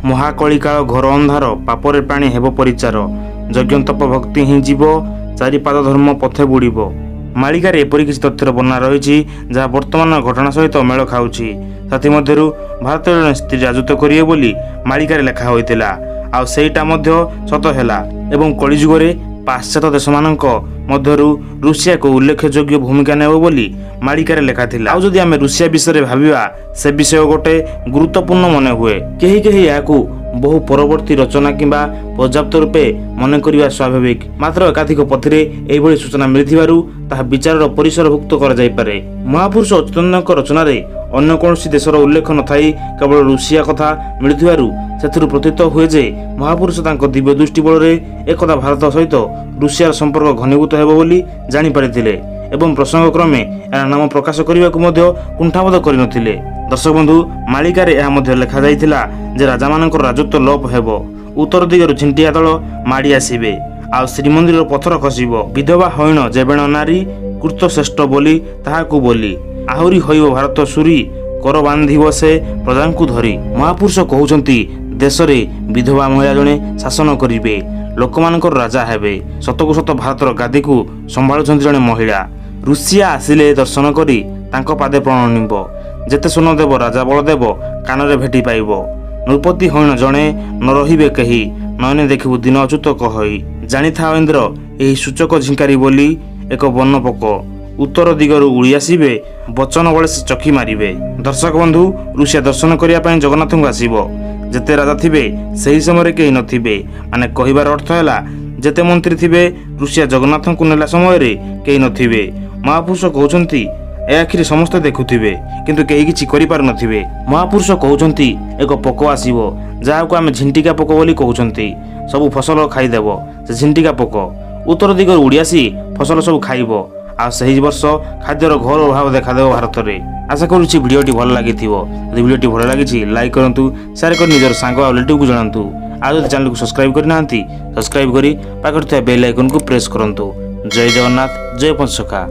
ମହାକଳିକାଳ ଘର ଅନ୍ଧାର ପାପରେ ପ୍ରାଣୀ ହେବ ପରିଚାର ଯଜ୍ଞ ତପ ଭକ୍ତି ହିଁ ଯିବ ଚାରିପାଦ ଧର୍ମ ପଥେ ବୁଡ଼ିବ। ମାଳିକାରେ ଏପରି କିଛି ତଥ୍ୟର ବର୍ଣ୍ଣନା ରହିଛି ଯାହା ବର୍ତ୍ତମାନ ଘଟଣା ସହିତ ମେଳ ଖାଉଛି। ସେଥିମଧ୍ୟରୁ ଭାରତରେ ଜଣେ ସ୍ତ୍ରୀ ରାଜତ୍ୱ କରିବେ ବୋଲି ମାଳିକାରେ ଲେଖା ହୋଇଥିଲା, ଆଉ ସେଇଟା ମଧ୍ୟ ସତ ହେଲା ଏବଂ କଳିଯୁଗରେ ପାଶ୍ଚାତ୍ୟ ଦେଶମାନଙ୍କ ମଧ୍ୟରୁ ରୁଷିଆକୁ ଉଲ୍ଲେଖଯୋଗ୍ୟ ଭୂମିକା ନେବ ବୋଲି ମାଳିକାରେ ଲେଖାଥିଲା। ଆଉ ଯଦି ଆମେ ରୁଷିଆ ବିଷୟରେ ଭାବିବା, ସେ ବିଷୟ ଗୋଟେ ଗୁରୁତ୍ୱପୂର୍ଣ୍ଣ ମନେ ହୁଏ। କେହି କେହି ଏହାକୁ ବହୁ ପରବର୍ତ୍ତୀ ରଚନା କିମ୍ବା ପର୍ଯ୍ୟାପ୍ତ ରୂପେ ମନେ କରିବା ସ୍ୱାଭାବିକ, ମାତ୍ର ଏକାଧିକ ପଥିରେ ଏହିଭଳି ସୂଚନା ମିଳିଥିବାରୁ ତାହା ବିଚାରର ପରିସରଭୁକ୍ତ କରାଯାଇପାରେ। ମହାପୁରୁଷ ଅଚ୍ୟୁତାନନ୍ଦଙ୍କ ରଚନାରେ ଅନ୍ୟ କୌଣସି ଦେଶର ଉଲ୍ଲେଖ ନଥାଇ କେବଳ ରୁଷିଆ କଥା ମିଳୁଥିବାରୁ ସେଥିରୁ ପ୍ରତୀତ ହୁଏ ଯେ ମହାପୁରୁଷ ତାଙ୍କ ଦିବ୍ୟ ଦୃଷ୍ଟି ବଳରେ ଏକଦା ଭାରତ ସହିତ ରୁଷିଆର ସମ୍ପର୍କ ଘନୀଭୂତ ହେବ ବୋଲି ଜାଣିପାରିଥିଲେ ଏବଂ ପ୍ରସଙ୍ଗକ୍ରମେ ଏହାର ନାମ ପ୍ରକାଶ କରିବାକୁ ମଧ୍ୟ କୁଣ୍ଠାବୋଧ କରିନଥିଲେ। ଦର୍ଶକ ବନ୍ଧୁ, ମାଳିକାରେ ଏହା ମଧ୍ୟ ଲେଖାଯାଇଥିଲା ଯେ ରାଜାମାନଙ୍କର ରାଜତ୍ୱ ଲୋପ ହେବ, ଉତ୍ତର ଦିଗରୁ ଝିଣ୍ଟିଆ ଦଳ ମାଡ଼ି ଆସିବେ, ଆଉ ଶ୍ରୀମନ୍ଦିରର ପଥର ଖସିବ। ବିଧବା ହଇଣ ଯେବେଣ ନାରୀ କୃତ ଶ୍ରେଷ୍ଠ ବୋଲି ତାହାକୁ ବୋଲି ଆହୁରି ହୋଇବ ଭାରତ ସୁରୀ କର ବାନ୍ଧିବ ସେ ପ୍ରଜାଙ୍କୁ ଧରି। ମହାପୁରୁଷ କହୁଛନ୍ତି ଦେଶରେ ବିଧବା ମହିଳା ଜଣେ ଶାସନ କରିବେ, ଲୋକମାନଙ୍କର ରାଜା ହେବେ। ସତକୁ ସତ ଭାରତର ଗାଦିକୁ ସମ୍ଭାଳୁଛନ୍ତି ଜଣେ ମହିଳା। ରୁଷିଆ ଆସିଲେ ଦର୍ଶନ କରି ତାଙ୍କ ପାଦେ ପ୍ରଣୟ ନିବ, ଯେତେ ସ୍ୱର୍ଣ୍ଣ ଦେବ ରାଜା ବଳଦେବ କାନରେ ଭେଟି ପାଇବ। ନୃପତି ହଇଣ ଜଣେ ନ ରହିବେ କେହି, ନୟନେ ଦେଖିବୁ ଦିନ ଅଚ୍ୟୁତ କହଇ। ଜାଣିଥାଅ ଇନ୍ଦ୍ର ଏହି ସୂଚକ ଝିଙ୍କାରି ବୋଲି ଏକ ବନପୋକ, ଉତ୍ତର ଦିଗରୁ ଉଡ଼ି ଆସିବେ ବଚନ ବଳେ ସେ ଚକି ମାରିବେ। ଦର୍ଶକ ବନ୍ଧୁ, ରୁଷିଆ ଦର୍ଶନ କରିବା ପାଇଁ ଜଗନ୍ନାଥଙ୍କୁ ଆସିବ। ଯେତେ ରାଜା ଥିବେ ସେହି ସମୟରେ କେହି ନଥିବେ, ମାନେ କହିବାର ଅର୍ଥ ହେଲା ଯେତେ ମନ୍ତ୍ରୀ ଥିବେ ରୁଷିଆ ଜଗନ୍ନାଥଙ୍କୁ ନେଲା ସମୟରେ କେହି ନଥିବେ। ମହାପୁରୁଷ କହୁଛନ୍ତି ଏ ଆଖିରେ ସମସ୍ତେ ଦେଖୁଥିବେ କିନ୍ତୁ କେହି କିଛି କରିପାରୁନଥିବେ। ମହାପୁରୁଷ କହୁଛନ୍ତି ଏକ ପୋକ ଆସିବ ଯାହାକୁ ଆମେ ଝିଣ୍ଟିକା ପୋକ ବୋଲି କହୁଛନ୍ତି, ସବୁ ଫସଲ ଖାଇଦେବ। ସେ ଝିଣ୍ଟିକା ପୋକ ଉତ୍ତର ଦିଗରୁ ଉଡ଼ି ଆସି ଫସଲ ସବୁ ଖାଇବ, ଆଉ ସେହି ବର୍ଷ ଖାଦ୍ୟର ଘୋର ଅଭାବ ଦେଖାଦେବ ଭାରତରେ। ଆଶା କରୁଛି ଭିଡ଼ିଓଟି ଭଲ ଲାଗିଥିବ। ଯଦି ଭିଡ଼ିଓଟି ଭଲ ଲାଗିଛି ଲାଇକ୍ କରନ୍ତୁ, ସେୟାର କରି ନିଜର ସାଙ୍ଗ ଆଉ ରିଲେଟିଭ୍କୁ ଜଣାନ୍ତୁ। ଆଉ ଯଦି ଚ୍ୟାନେଲକୁ ସବସ୍କ୍ରାଇବ୍ କରିନାହାନ୍ତି ସବସ୍କ୍ରାଇବ୍ କରି ପାଖରେ ଥିବା ବେଲ୍ ଆଇକନ୍କୁ ପ୍ରେସ୍ କରନ୍ତୁ। ଜୟ ଜଗନ୍ନାଥ, ଜୟ ପଞ୍ଚସଖା।